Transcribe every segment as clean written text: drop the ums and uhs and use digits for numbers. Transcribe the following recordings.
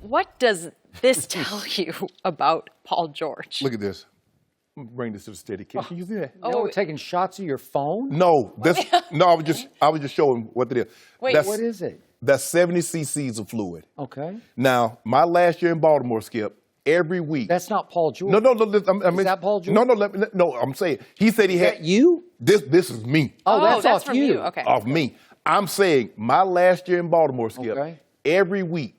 What does this tell you about Paul George? Look at this. Bring this to the steady cam. Can you see that? Oh, we're taking shots of your phone? No, I was just showing what it is. Wait, what is it? That's 70 cc's of fluid. Okay. Now, my last year in Baltimore, Skip, every week. That's not Paul George. No. Is that Paul George? No. I'm saying he said he had. That you? This is me. Oh, that's off from you. Okay. Off me. I'm saying my last year in Baltimore, Skip. Okay. Every week,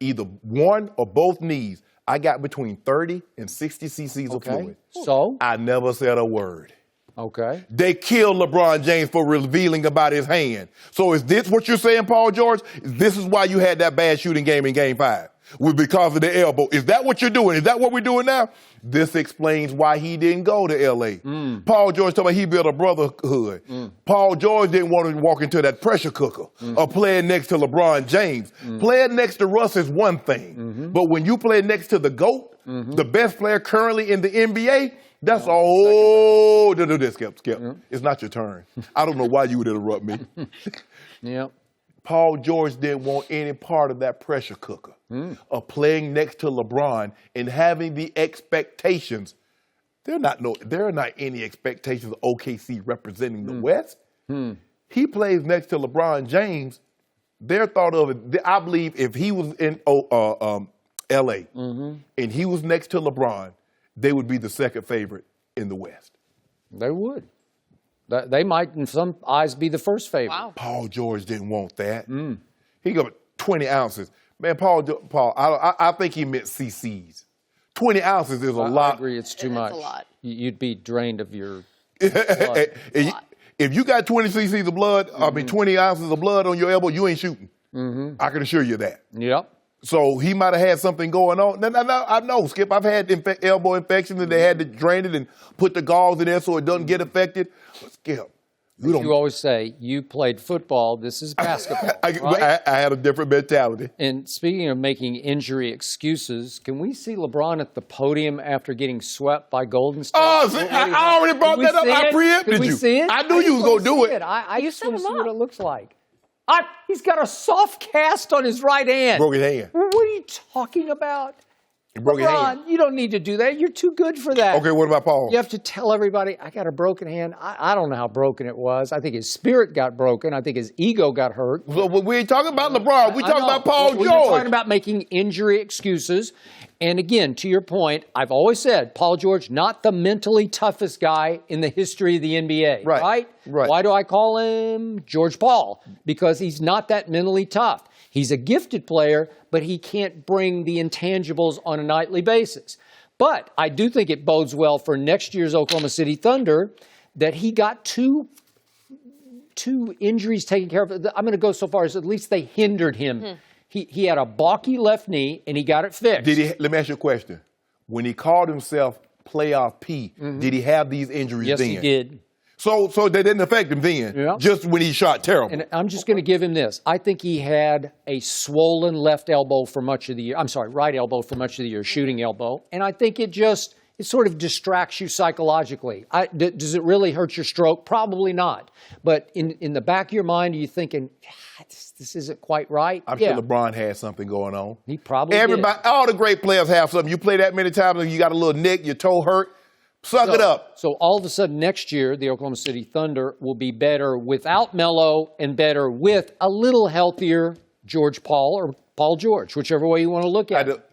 either one or both knees, I got between 30 and 60 cc's of fluid. So? I never said a word. Okay. They killed LeBron James for revealing about his hand. So is this what you're saying, Paul George? This is why you had that bad shooting game in Game 5? Because of the elbow. Is that what you're doing? Is that what we're doing now? This explains why he didn't go to L.A. Paul George told me he built a brotherhood. Paul George didn't want to walk into that pressure cooker or playing next to LeBron James. Playing next to Russ is one thing. But when you play next to the GOAT, the best player currently in the NBA, that's a whole... Do this, Skip. It's not your turn. I don't know why you would interrupt me. Yep. Paul George didn't want any part of that pressure cooker of playing next to LeBron and having the expectations. There are not any expectations of OKC representing the West. He plays next to LeBron James. Their thought of it, I believe if he was in L.A. And he was next to LeBron, they would be the second favorite in the West. They would. They might, in some eyes, be the first favorite. Wow. Paul George didn't want that. He got 20 ounces. Man, Paul, I think he meant cc's. 20 ounces is a lot. I agree, it's too It's much. a lot. You'd be drained of your blood. If you got 20 cc's of blood, 20 ounces of blood on your elbow, you ain't shooting. I can assure you that. Yep. So he might have had something going on. I know, Skip. I've had elbow infections and they had to drain it and put the gauze in there so it doesn't get affected. But Skip, you always say, you played football, this is basketball, right? I had a different mentality. And speaking of making injury excuses, can we see LeBron at the podium after getting swept by Golden State? Oh, see, I already brought that up. I preempted you. Can we see it? I knew you was going to do it. I just set want to him see what up. it looks like. He's got a soft cast on his right hand. Broke his hand. What are you talking about? He broke his hand. LeBron, you don't need to do that. You're too good for that. Okay, what about Paul? You have to tell everybody, I got a broken hand. I don't know how broken it was. I think his spirit got broken. I think his ego got hurt. So we ain't talking about LeBron. We talking about Paul George. We're talking about making injury excuses. And again, to your point, I've always said Paul George, not the mentally toughest guy in the history of the NBA. Right. Why do I call him George Paul? Because he's not that mentally tough. He's a gifted player, but he can't bring the intangibles on a nightly basis. But I do think it bodes well for next year's Oklahoma City Thunder that he got two injuries taken care of. I'm going to go so far as at least they hindered him. He had a balky left knee, and he got it fixed. Let me ask you a question. When he called himself Playoff P, did he have these injuries Yes, then? he did. So they didn't affect him then, just when he shot terrible. And I'm just going to give him this. I think he had a swollen left elbow for much of the year. I'm sorry, right elbow for much of the year, shooting elbow. And I think it sort of distracts you psychologically. Does it really hurt your stroke? Probably not. But in the back of your mind, are you thinking, this isn't quite right? I'm sure LeBron had something going on. He probably did. All the great players have something. You play that many times and you got a little nick, your toe hurt. Suck it up. So all of a sudden next year, the Oklahoma City Thunder will be better without Melo and better with a little healthier George Paul or Paul George, whichever way you want to look at it.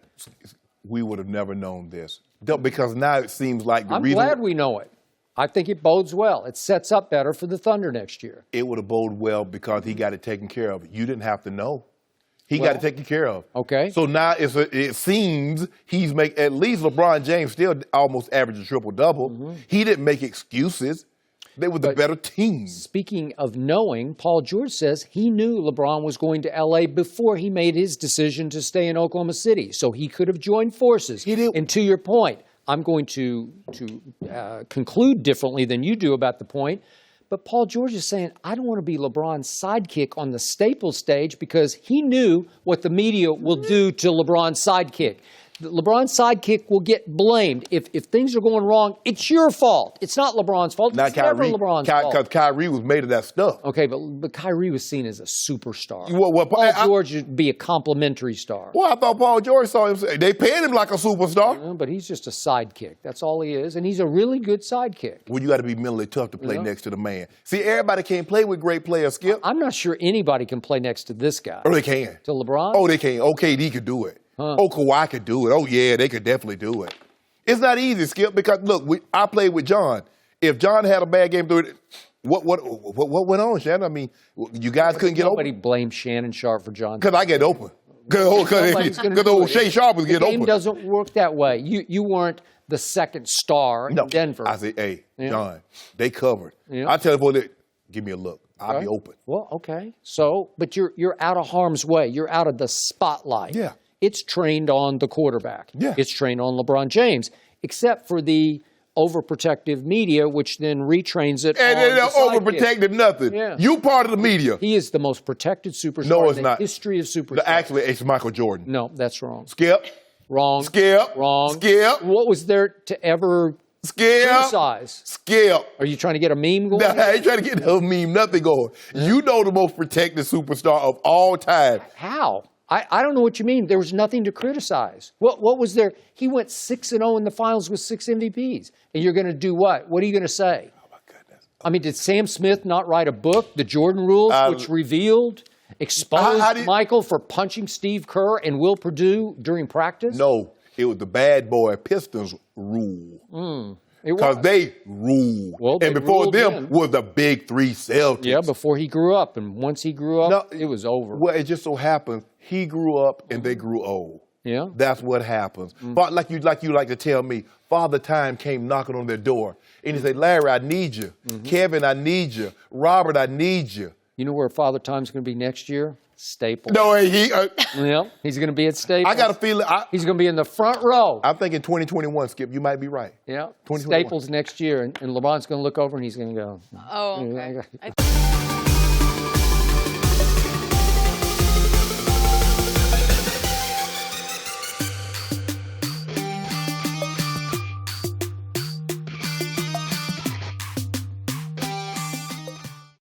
We would have never known this. Because now it seems like I'm glad we know it. I think it bodes well. It sets up better for the Thunder next year. It would have boded well because he got it taken care of. You didn't have to know. He got it taken care of. Okay. So now it seems he's at least LeBron James still almost averaged a triple-double. He didn't make excuses. They were the better team. Speaking of knowing, Paul George says he knew LeBron was going to L.A. before he made his decision to stay in Oklahoma City. So he could have joined forces. He did. And to your point, I'm going to conclude differently than you do about the point. But Paul George is saying, I don't want to be LeBron's sidekick on the Staples stage because he knew what the media will do to LeBron's sidekick. LeBron's sidekick will get blamed. If things are going wrong, it's your fault. It's not LeBron's fault. Not It's never Kyrie. LeBron's fault. Because Kyrie was made of that stuff. Okay, but Kyrie was seen as a superstar. Well, Paul George would be a complimentary star. Well, I thought Paul George saw him say, they paid him like a superstar. Yeah, but he's just a sidekick. That's all he is. And he's a really good sidekick. Well, you got to be mentally tough to play next to the man. See, everybody can't play with great players, Skip. I'm not sure anybody can play next to this guy. Oh, they can. To LeBron? Oh, they can. OKD could do it. Huh. Oh, Kawhi could do it. Oh, yeah, they could definitely do it. It's not easy, Skip, because, look, I played with John. If John had a bad game through it, what went on, Shannon? I mean, you guys couldn't get open? Nobody blames Shannon Sharpe for John. Because I get open. Because old Shea Sharp was getting open. The game doesn't work that way. You weren't the second star in Denver. I said, hey, John, they covered. Yeah. I tell the boy, give me a look. I'll be open. Well, okay. So, but you're out of harm's way. You're out of the spotlight. Yeah. It's trained on the quarterback. Yeah. It's trained on LeBron James, except for the overprotective media, which then retrains it And on they're overprotective nothing. Yeah. You part of the media. He is the most protected superstar No, it's in the not. history of superstars. Actually, it's Michael Jordan. No, that's wrong. Skip. Wrong. Skip. Wrong. Skip. What was there to ever criticize? Skip. Are you trying to get a meme going? I ain't trying to get no meme, nothing going. You know the most protected superstar of all time. How? I don't know what you mean. There was nothing to criticize. What was there? He went 6-0 in the finals with 6 MVPs. And you're going to do what? What are you going to say? Oh, my goodness. I mean, did Sam Smith not write a book, The Jordan Rules, which exposed Michael for punching Steve Kerr and Will Perdue during practice? No, it was the bad boy Pistons rule. Because they rule. Well, and before them was the big three Celtics. Yeah, before he grew up. And once he grew up, it was over. Well, it just so happens he grew up and they grew old. Yeah. That's what happens. But like you like to tell me, Father Time came knocking on their door. And he said, Larry, I need you. Kevin, I need you. Robert, I need you. You know where Father Time's going to be next year? Staples. No, Yeah, he's going to be at Staples. I got a feeling. He's going to be in the front row. I'm thinking 2021, Skip. You might be right. Yeah, 2021. Staples next year. And LeBron's going to look over and he's going to go. Oh, okay.